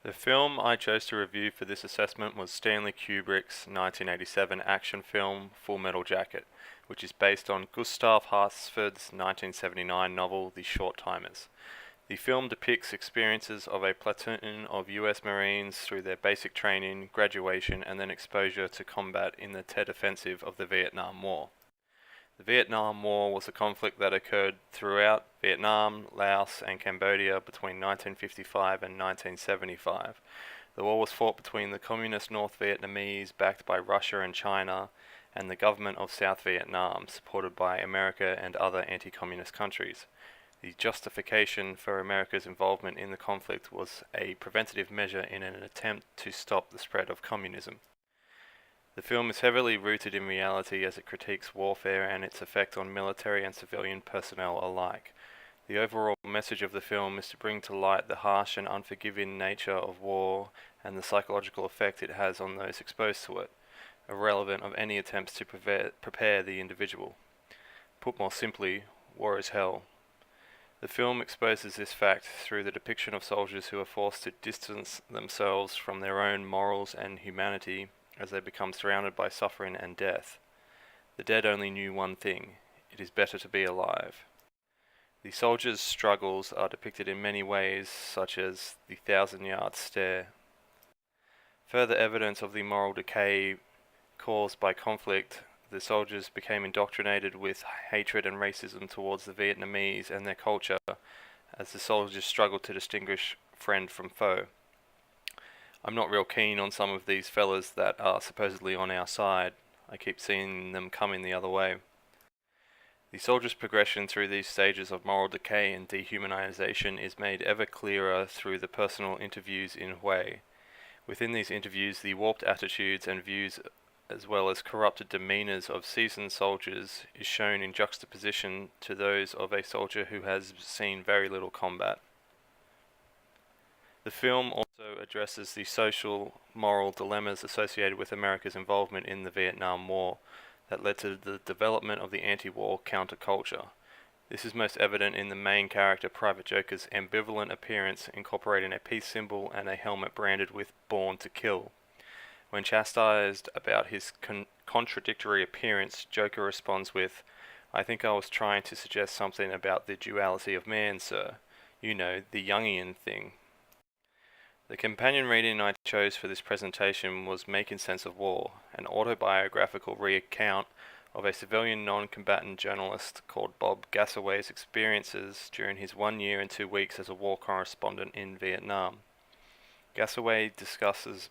The film I chose to review for this assessment was Stanley Kubrick's 1987 action film Full Metal Jacket, which is based on Gustav Hasford's 1979 novel The Short Timers. The film depicts experiences of a platoon of US Marines through their basic training, graduation, and then exposure to combat in the Tet Offensive of the Vietnam War. The Vietnam War was a conflict that occurred throughout Vietnam, Laos, and Cambodia between 1955 and 1975. The war was fought between the Communist North Vietnamese, backed by Russia and China, and the government of South Vietnam, supported by America and other anti-communist countries. The justification for America's involvement in the conflict was a preventative measure in an attempt to stop the spread of communism. The film is heavily rooted in reality as it critiques warfare and its effect on military and civilian personnel alike. The overall message of the film is to bring to light the harsh and unforgiving nature of war and the psychological effect it has on those exposed to it, irrelevant of any attempts to prepare the individual. Put more simply, war is hell. The film exposes this fact through the depiction of soldiers who are forced to distance themselves from their own morals and humanity as they become surrounded by suffering and death. The dead only knew one thing: it is better to be alive. The soldiers' struggles are depicted in many ways, such as the 1,000-yard stare. Further evidence of the moral decay caused by conflict, the soldiers became indoctrinated with hatred and racism towards the Vietnamese and their culture, as the soldiers struggled to distinguish friend from foe. I'm not real keen on some of these fellas that are supposedly on our side. I keep seeing them coming the other way. The soldier's progression through these stages of moral decay and dehumanization is made ever clearer through the personal interviews in Hue. Within these interviews, the warped attitudes and views as well as corrupted demeanors of seasoned soldiers is shown in juxtaposition to those of a soldier who has seen very little combat. The film also addresses the social, moral dilemmas associated with America's involvement in the Vietnam War that led to the development of the anti-war counterculture. This is most evident in the main character, Private Joker's ambivalent appearance, incorporating a peace symbol and a helmet branded with "Born to Kill." When chastised about his contradictory appearance, Joker responds with, "I think I was trying to suggest something about the duality of man, sir. You know, the Jungian thing." The companion reading I chose for this presentation was Making Sense of War, an autobiographical recount of a civilian non-combatant journalist called Bob Gassaway's experiences during his 1 year and 2 weeks as a war correspondent in Vietnam. Gassaway discusses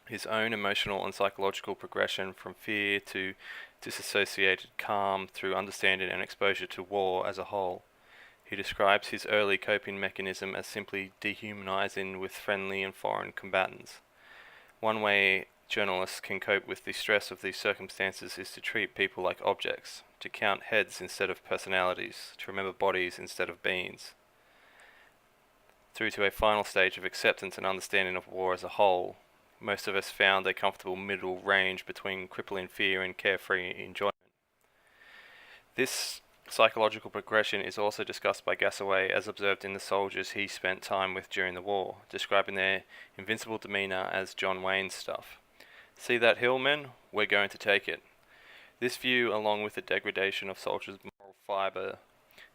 his own emotional and psychological progression from fear to disassociated calm through understanding and exposure to war as a whole. He describes his early coping mechanism as simply dehumanizing with friendly and foreign combatants. One way journalists can cope with the stress of these circumstances is to treat people like objects, to count heads instead of personalities, to remember bodies instead of beings, through to a final stage of acceptance and understanding of war as a whole. Most of us found a comfortable middle range between crippling fear and carefree enjoyment. This psychological progression is also discussed by Gassaway as observed in the soldiers he spent time with during the war, describing their invincible demeanor as John Wayne stuff. "See that hill, men? We're going to take it." This view, along with the degradation of soldiers' moral fiber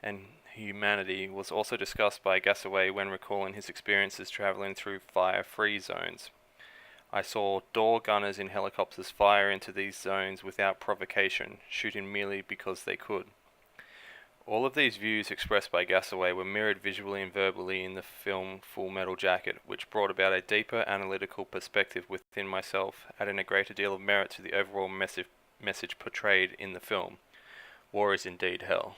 and humanity, was also discussed by Gassaway when recalling his experiences traveling through fire-free zones. "I saw door gunners in helicopters fire into these zones without provocation, shooting merely because they could." All of these views expressed by Gassaway were mirrored visually and verbally in the film Full Metal Jacket, which brought about a deeper analytical perspective within myself, adding a greater deal of merit to the overall message portrayed in the film. War is indeed hell.